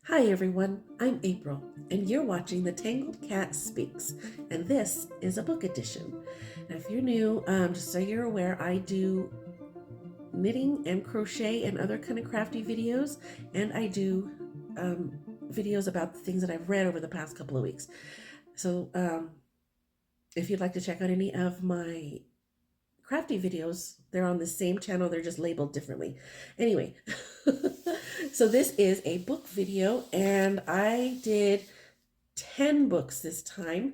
Hi everyone, I'm April, and you're watching The Tangled Cat Speaks, and this is a book edition. Now, if you're new, just so you're aware, I do knitting and crochet and other kind of crafty videos, and I do videos about the things that I've read over the past couple of weeks. So, if you'd like to check out any of my crafty videos, they're on the same channel, they're just labeled differently. Anyway, so this is a book video, and I did 10 books this time.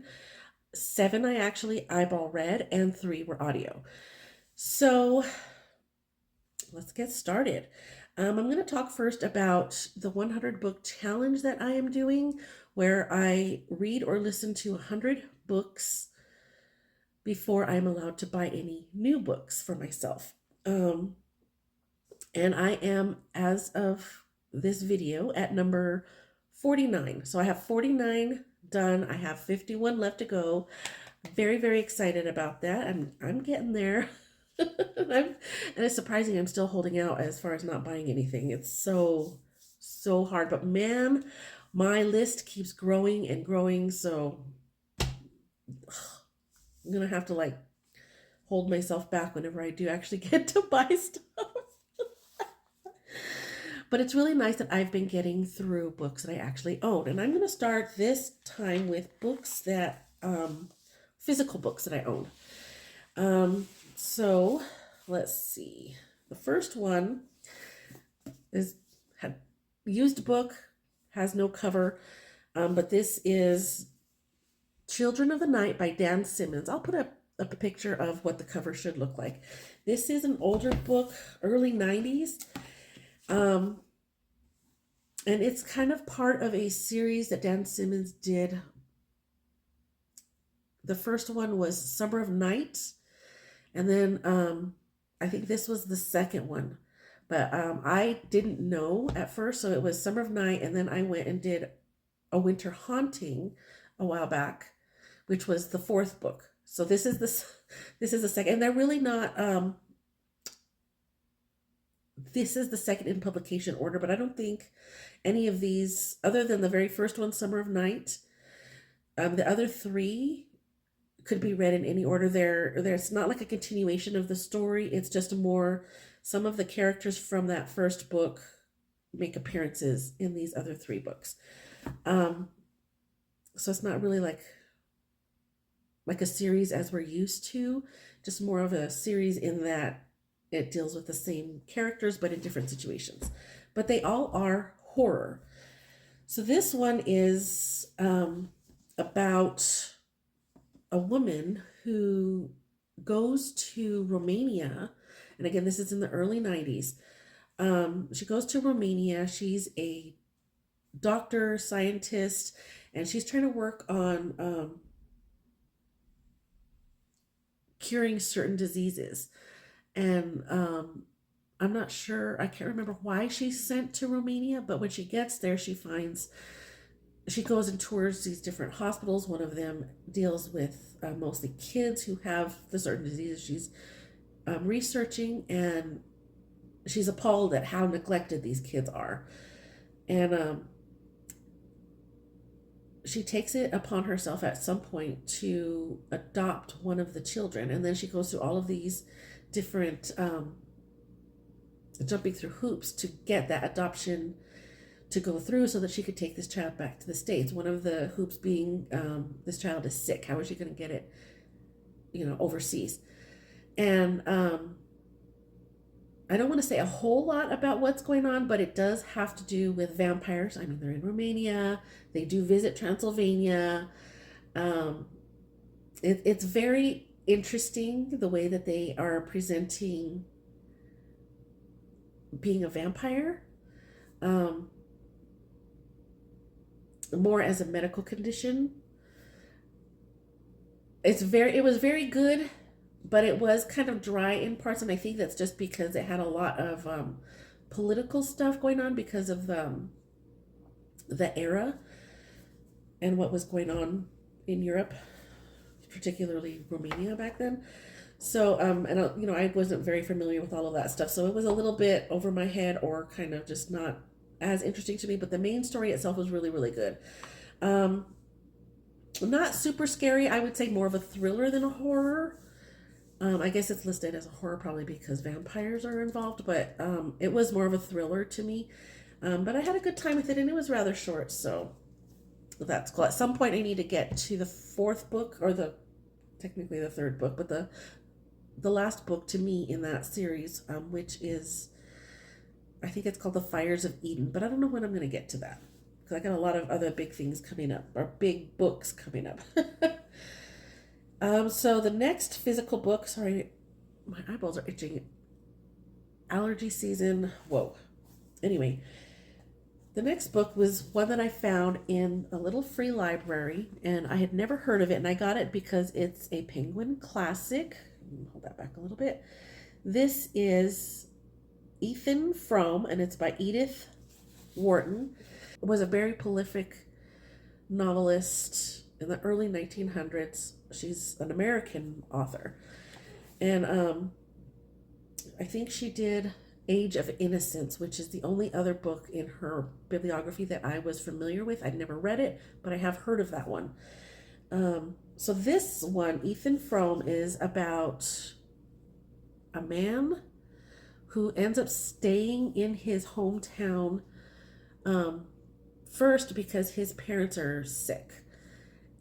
7 I actually eyeball read, and 3 were audio. So let's get started. I'm going to talk first about the 100 book challenge that I am doing, where I read or listen to 100 books before I'm allowed to buy any new books for myself. And I am, as of this video, at number 49. So I have 49 done. I have 51 left to go. Very, very excited about that. I'm getting there. and it's surprising I'm still holding out as far as not buying anything. It's so hard. But man, my list keeps growing and growing. So I'm gonna have to hold myself back whenever I do actually get to buy stuff. But it's really nice that I've been getting through books that I actually own. And I'm going to start this time with books that, physical books that I own. So let's see. The first one is a used book, has no cover, but this is Children of the Night by Dan Simmons. I'll put up a picture of what the cover should look like. This is an older book, early 90s. And it's kind of part of a series that Dan Simmons did. The first one was Summer of Night, and then I think this was the second one. But I didn't know at first, so it was Summer of Night, and then I went and did A Winter Haunting a while back, which was the fourth book. So this is the second, and they're really not. This is the second in publication order, but I don't think any of these, other than the very first one, Summer of Night, the other 3 could be read in any order. There's not like a continuation of the story. It's just more, some of the characters from that first book make appearances in these other 3 books. So it's not really like a series as we're used to, just more of a series in that it deals with the same characters but in different situations. But they all are horror. So this one is about a woman who goes to Romania. And again, this is in the early 90s. She goes to Romania. She's a doctor, scientist, and she's trying to work on curing certain diseases. And I'm not sure, I can't remember why she's sent to Romania, but when she gets there, she goes and tours these different hospitals. One of them deals with mostly kids who have the certain diseases she's researching, and she's appalled at how neglected these kids are. And she takes it upon herself at some point to adopt one of the children, and then she goes through all of these different jumping through hoops to get that adoption to go through so that she could take this child back to the States. One of the hoops being this child is sick. How is she going to get it, overseas? And I don't want to say a whole lot about what's going on, but it does have to do with vampires. I mean, they're in Romania. They do visit Transylvania. It's very interesting the way that they are presenting being a vampire, more as a medical condition. It was very good, but it was kind of dry in parts, and I think that's just because it had a lot of political stuff going on because of the era and what was going on in Europe, particularly Romania back then. So, and I wasn't very familiar with all of that stuff, so it was a little bit over my head, or kind of just not as interesting to me, but the main story itself was really, really good. Um, Not super scary. I would say more of a thriller than a horror. I guess it's listed as a horror probably because vampires are involved, but it was more of a thriller to me. But I had a good time with it, and it was rather short, so that's cool. At some point, I need to get to the fourth book, or the technically the third book, but the last book to me in that series, which is, I think it's called The Fires of Eden, but I don't know when I'm going to get to that because I got a lot of other big things coming up, or big books coming up. So the next physical book, sorry, my eyeballs are itching. Allergy season. Whoa. Anyway, the next book was one that I found in a little free library, and I had never heard of it, and I got it because it's a Penguin classic. Hold that back a little bit. This is Ethan Frome, and it's by Edith Wharton. It was a very prolific novelist in the early 1900s. She's an American author, and I think she did Age of Innocence, which is the only other book in her bibliography that I was familiar with. I'd never read it, but I have heard of that one. So this one, Ethan Frome, is about a man who ends up staying in his hometown, first because his parents are sick,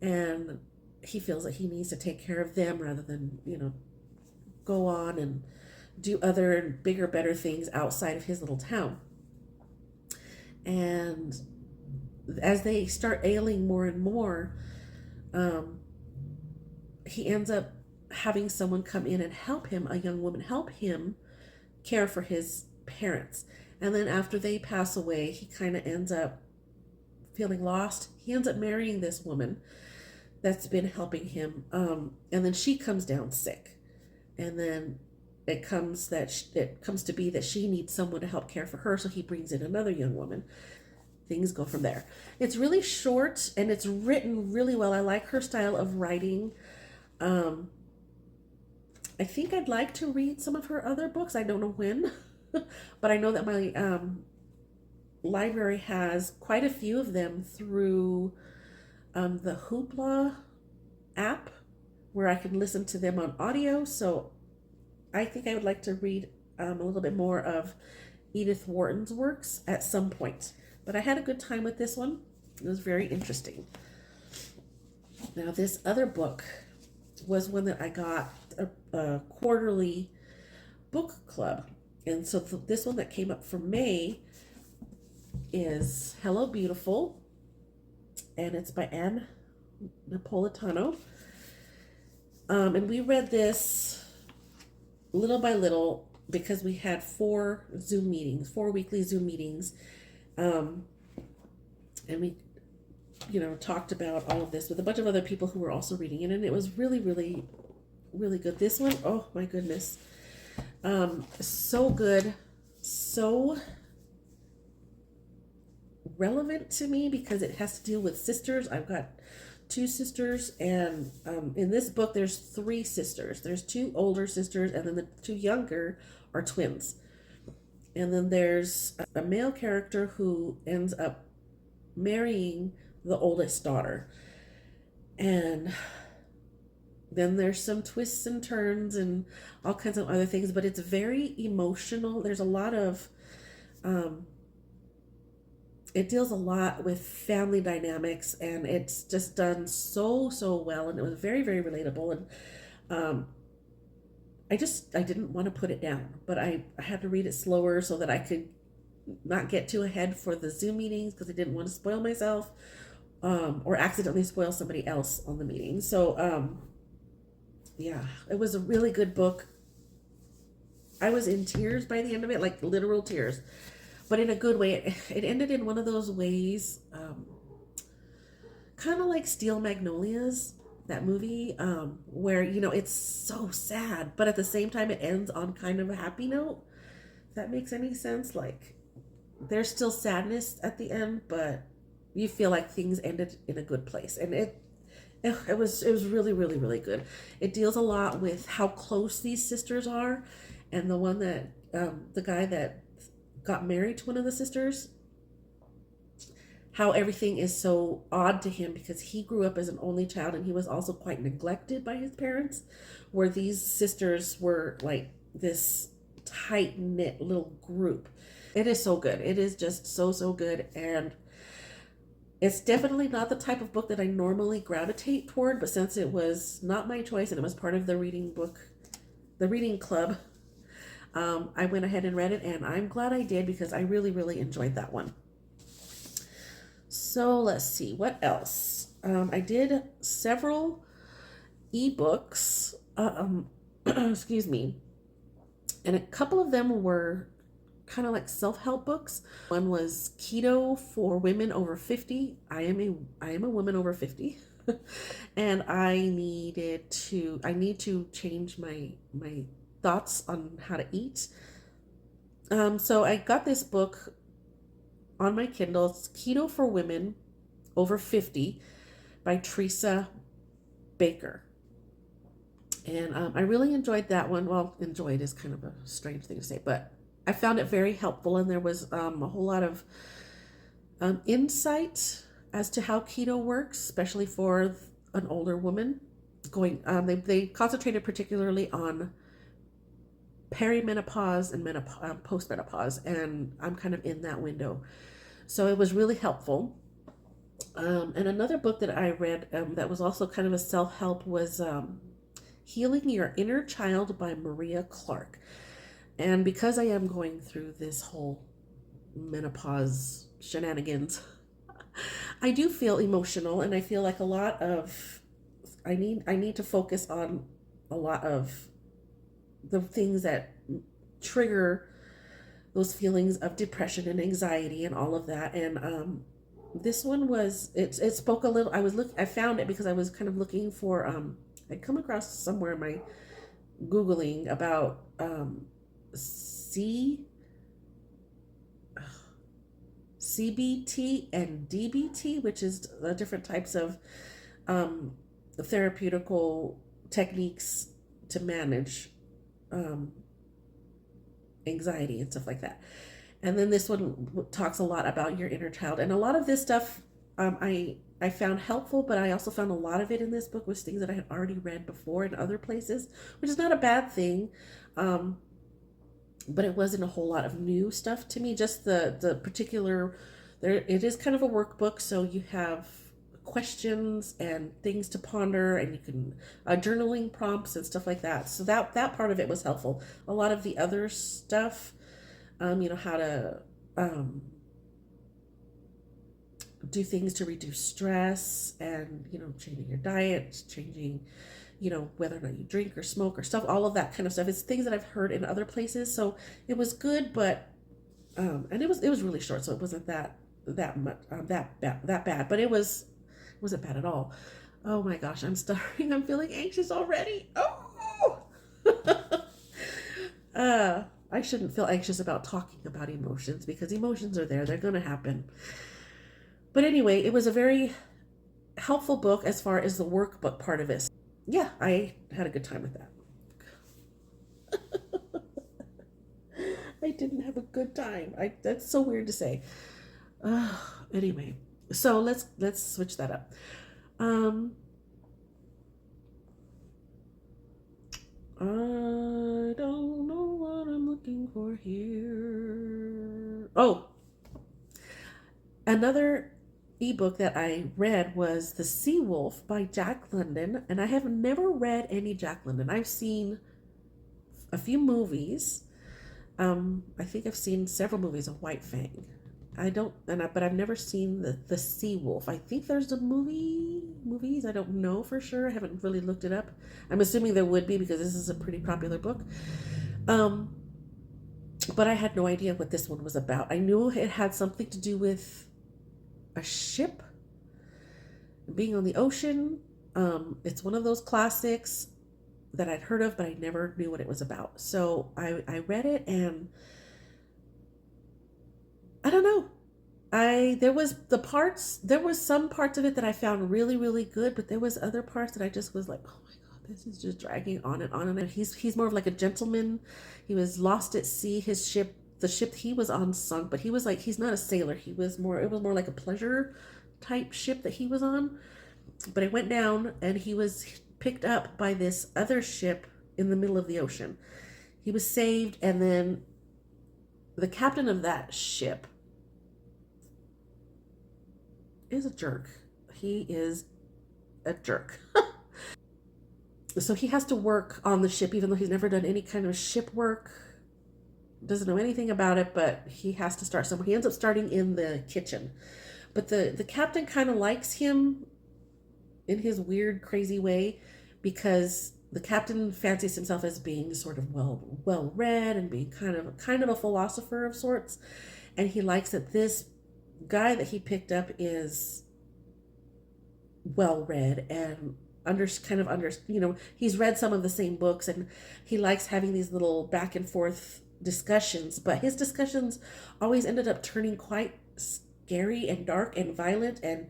and he feels that he needs to take care of them rather than, go on and do other and bigger, better things outside of his little town. And as they start ailing more and more, he ends up having someone come in and help him, a young woman help him care for his parents. And then after they pass away, he kind of ends up feeling lost. He ends up marrying this woman that's been helping him. And then she comes down sick. And then it comes to be that she needs someone to help care for her, so he brings in another young woman. Things go from there. It's really short and it's written really well. I like her style of writing. I think I'd like to read some of her other books. I don't know when, but I know that my library has quite a few of them through the Hoopla app, where I can listen to them on audio. So I think I would like to read a little bit more of Edith Wharton's works at some point. But I had a good time with this one. It was very interesting. Now, this other book was one that I got a quarterly book club. And so this one that came up for May is Hello Beautiful, and it's by Anne Napolitano. And we read this little by little because we had four weekly Zoom meetings. And we, talked about all of this with a bunch of other people who were also reading it. And it was really, really, really good. This one, oh my goodness. So good. So relevant to me because it has to deal with sisters. I've got two sisters, and in this book there's three sisters. There's two older sisters, and then the two younger are twins. And then there's a male character who ends up marrying the oldest daughter. And then there's some twists and turns and all kinds of other things, but it's very emotional. There's a lot of it deals a lot with family dynamics, and it's just done so well, and it was very, very relatable. And I didn't want to put it down, but I had to read it slower so that I could not get too ahead for the Zoom meetings, because I didn't want to spoil myself or accidentally spoil somebody else on the meeting. So yeah, it was a really good book. I was in tears by the end of it, like literal tears, but in a good way. It ended in one of those ways, kind of like Steel Magnolias, that movie, where, it's so sad, but at the same time it ends on kind of a happy note. If that makes any sense. Like, there's still sadness at the end, but you feel like things ended in a good place. And it was really, really, really good. It deals a lot with how close these sisters are, and the one that the guy that got married to one of the sisters, how everything is so odd to him because he grew up as an only child and he was also quite neglected by his parents, where these sisters were like this tight knit little group. It is so good. It is just so, so good. And it's definitely not the type of book that I normally gravitate toward, but since it was not my choice and it was part of the reading club, I went ahead and read it, and I'm glad I did because I really, really enjoyed that one. So let's see, what else? I did several ebooks, excuse me, and a couple of them were kind of like self-help books. One was Keto for Women Over 50. I am a woman over 50. And I need to change my thoughts on how to eat. So I got this book on my Kindle. It's Keto for Women Over 50 by Teresa Baker. And I really enjoyed that one. Well, enjoyed is kind of a strange thing to say, but I found it very helpful, and there was a whole lot of insight as to how keto works, especially for an older woman. They concentrated particularly on perimenopause and postmenopause, and I'm kind of in that window, so it was really helpful. And another book that I read that was also kind of a self-help was Healing Your Inner Child by Maria Clark. And because I am going through this whole menopause shenanigans, I do feel emotional, and I feel like I need to focus on a lot of the things that trigger those feelings of depression and anxiety and all of that. And this one it spoke a little. I found it because I was kind of looking for I'd come across somewhere in my Googling about CBT and DBT, which is different types of therapeutical techniques to manage anxiety and stuff like that. And then this one talks a lot about your inner child, and a lot of this stuff I found helpful, but I also found a lot of it in this book was things that I had already read before in other places, which is not a bad thing. But it wasn't a whole lot of new stuff to me. Just the particular, it is kind of a workbook, so you have questions and things to ponder, and you can journaling prompts and stuff like that. So that part of it was helpful. A lot of the other stuff, how to do things to reduce stress, and changing your diet, changing whether or not you drink or smoke or stuff, all of that kind of stuff. It's things that I've heard in other places. So it was good, but and it was really short, so it wasn't that much that bad, but it wasn't bad at all. Oh my gosh, I'm starting. I'm feeling anxious already. Oh. I shouldn't feel anxious about talking about emotions, because emotions are there. They're going to happen. But anyway, it was a very helpful book as far as the workbook part of it. Yeah, I had a good time with that. I didn't have a good time. That's so weird to say. Anyway, so let's switch that up. I don't know what I'm looking for here. Oh, another ebook that I read was The Sea Wolf by Jack London, and I have never read any Jack London. I've seen a few movies. I think I've seen several movies of White Fang. But I've never seen the Sea Wolf. I think there's a movies. I don't know for sure. I haven't really looked it up. I'm assuming there would be, because this is a pretty popular book. But I had no idea what this one was about. I knew it had something to do with a ship being on the ocean. It's one of those classics that I'd heard of, but I never knew what it was about. So I read it, and I don't know. There was some parts of it that I found really, really good, but there was other parts that I just was like, oh my God, this is just dragging on and on. And he's more of like a gentleman. He was lost at sea. His ship the ship he was on sunk, but he was like, he's not a sailor. He was more, it was more like a pleasure type ship that he was on. But it went down and he was picked up by this other ship in the middle of the ocean. He was saved, and then the captain of that ship is a jerk. He is a jerk. So he has to work on the ship, even though he's never done any kind of ship work, doesn't know anything about it, but he has to start somewhere. He ends up starting in the kitchen. But the captain kind of likes him in his weird, crazy way, because the captain fancies himself as being sort of well read and being kind of a philosopher of sorts. And he likes that this guy that he picked up is well read and under, he's read some of the same books, and he likes having these little back and forth discussions, but his discussions always ended up turning quite scary and dark and violent. And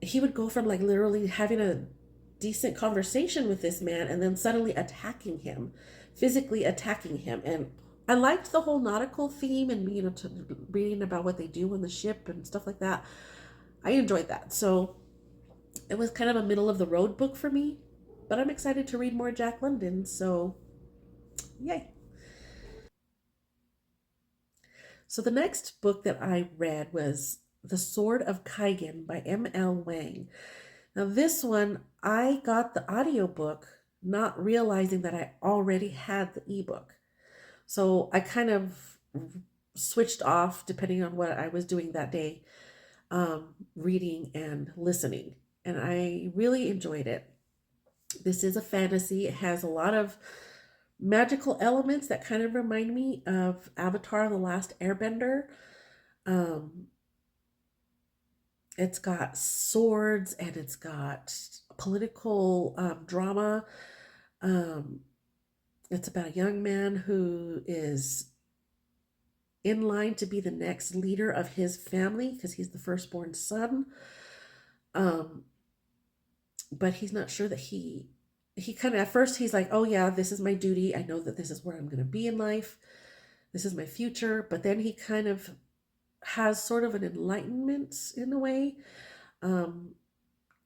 he would go from like literally having a decent conversation with this man and then suddenly attacking him, physically attacking him. And I liked the whole nautical theme, and reading about what they do on the ship and stuff like that. I enjoyed that. So it was kind of a middle of the road book for me, but I'm excited to read more Jack London. So yay. So the next book that I read was The Sword of Kaigan by M.L. Wang. Now this one, I got the audiobook not realizing that I already had the ebook. So I kind of switched off depending on what I was doing that day, reading and listening. And I really enjoyed it. This is a fantasy. It has a lot of magical elements that kind of remind me of Avatar: The Last Airbender. Um, it's got swords and it's got political drama. Um, it's about a young man who is in line to be the next leader of his family because he's the firstborn son. Um, but he's not sure that he kind of, at first he's like, oh yeah, this is my duty. I know that this is where I'm going to be in life. This is my future. But then he kind of has sort of an enlightenment in a way. Um,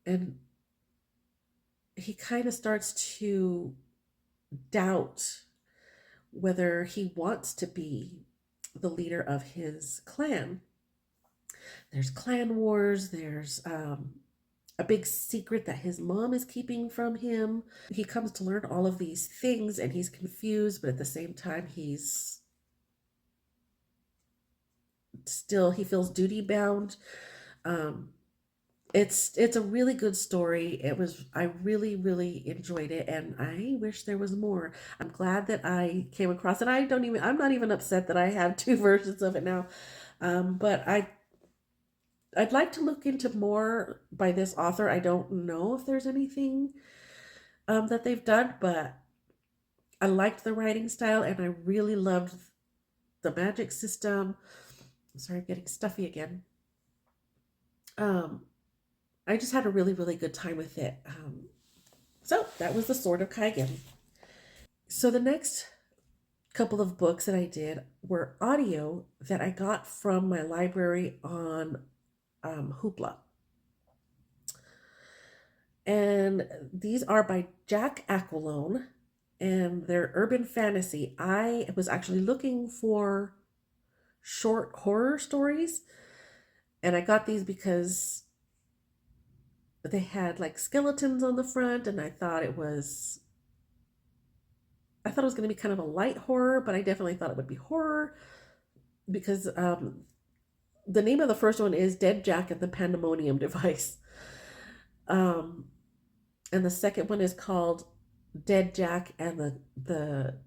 and he kind of starts to doubt whether he wants to be the leader of his clan. There's clan wars, there's a big secret that his mom is keeping from him. He comes to learn all of these things and he's confused, but at the same time, he feels duty bound. Um, it's a really good story. I really really enjoyed it, and I wish there was more. I'm glad that I came across it. I'm not even upset that I have two versions of it now. But I'd like to look into more by this author. I don't know if there's anything that they've done, but I liked the writing style and I really loved the magic system. Sorry, I'm getting stuffy again. Um, I just had a really, really good time with it. So that was The Sword of Kaigan. So the next couple of books that I did were audio that I got from my library on Hoopla. And these are by Jack Aquilone, and they're urban fantasy. I was actually looking for short horror stories, and I got these because they had like skeletons on the front, and I thought it was going to be kind of a light horror, but I definitely thought it would be horror because the name of the first one is Dead Jack and the Pandemonium Device. Um, and the second one is called Dead Jack and the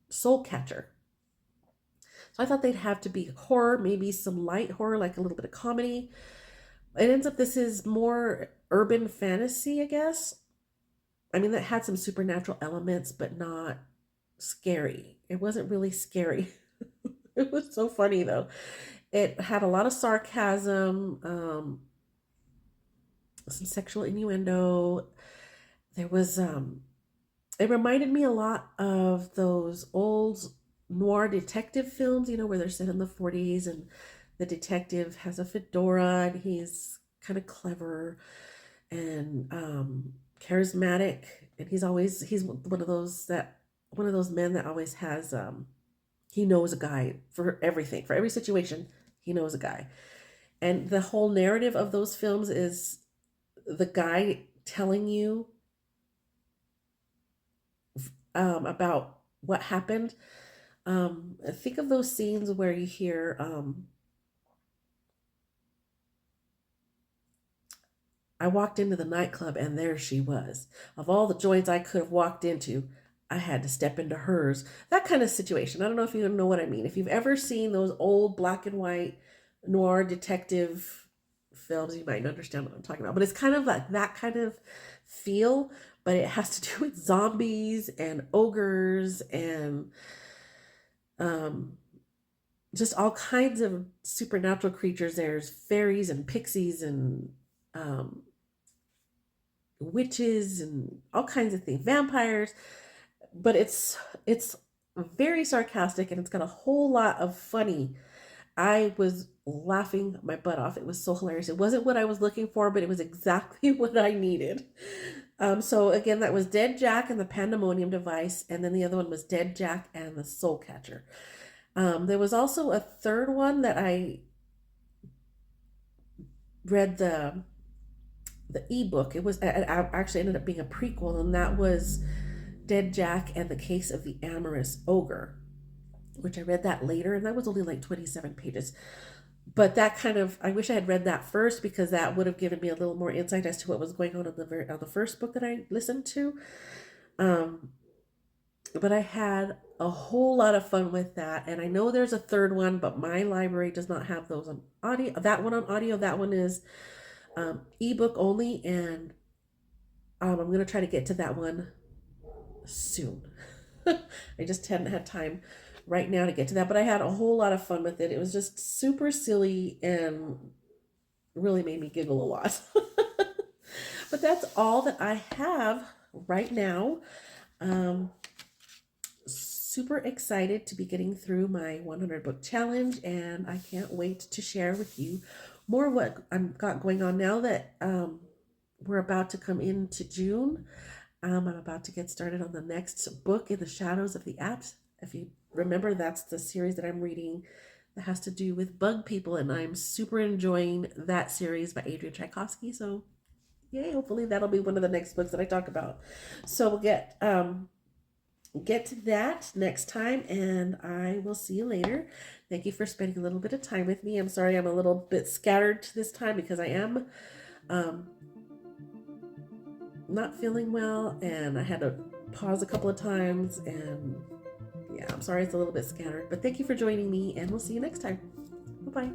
Soul Catcher. So I thought they'd have to be horror, maybe some light horror, like a little bit of comedy. It ends up this is more urban fantasy, I guess. I mean, that had some supernatural elements, but not scary. It wasn't really scary. It was so funny though. It had a lot of sarcasm, some sexual innuendo. There was it reminded me a lot of those old noir detective films, where they're set in the 40s and the detective has a fedora and he's kind of clever and charismatic, and he's one of those men that always has he knows a guy for everything, for every situation. He knows a guy, and the whole narrative of those films is the guy telling you about what happened. Think of those scenes where you hear I walked into the nightclub and there she was. Of all the joints I could have walked into, I had to step into hers. That kind of situation. I don't know if you know what I mean. If you've ever seen those old black and white noir detective films, you might understand what I'm talking about. But it's kind of like that kind of feel, but it has to do with zombies and ogres and um, just all kinds of supernatural creatures. There's fairies and pixies and um, witches and all kinds of things, vampires, but it's very sarcastic and it's got a whole lot of funny. I was laughing my butt off. It was so hilarious. It wasn't what I was looking for, but it was exactly what I needed. So again, that was Dead Jack and the Pandemonium Device, and then the other one was Dead Jack and the Soul Catcher. There was also a third one that I read the ebook. It actually ended up being a prequel, and that was Dead Jack and the Case of the Amorous Ogre, which I read that later, and that was only like 27 pages. But I wish I had read that first, because that would have given me a little more insight as to what was going on on the first book that I listened to. Um, but I had a whole lot of fun with that, and I know there's a third one, but my library does not have those on audio. That one on audio. That one is ebook only, and I'm going to try to get to that one soon. I just hadn't had time right now to get to that, but I had a whole lot of fun with it. It was just super silly and really made me giggle a lot. But that's all that I have right now. Super excited to be getting through my 100 book challenge, and I can't wait to share with you more of what I've got going on now that we're about to come into June. I'm about to get started on the next book in the Shadows of the Apps. If you remember, that's the series that I'm reading that has to do with bug people, and I'm super enjoying that series by Adrian Tchaikovsky. So, yay! Hopefully, that'll be one of the next books that I talk about. So we'll get to that next time, and I will see you later. Thank you for spending a little bit of time with me. I'm sorry I'm a little bit scattered this time because I am not feeling well, and I had to pause a couple of times, and yeah, I'm sorry it's a little bit scattered, but thank you for joining me, and we'll see you next time. Bye-bye.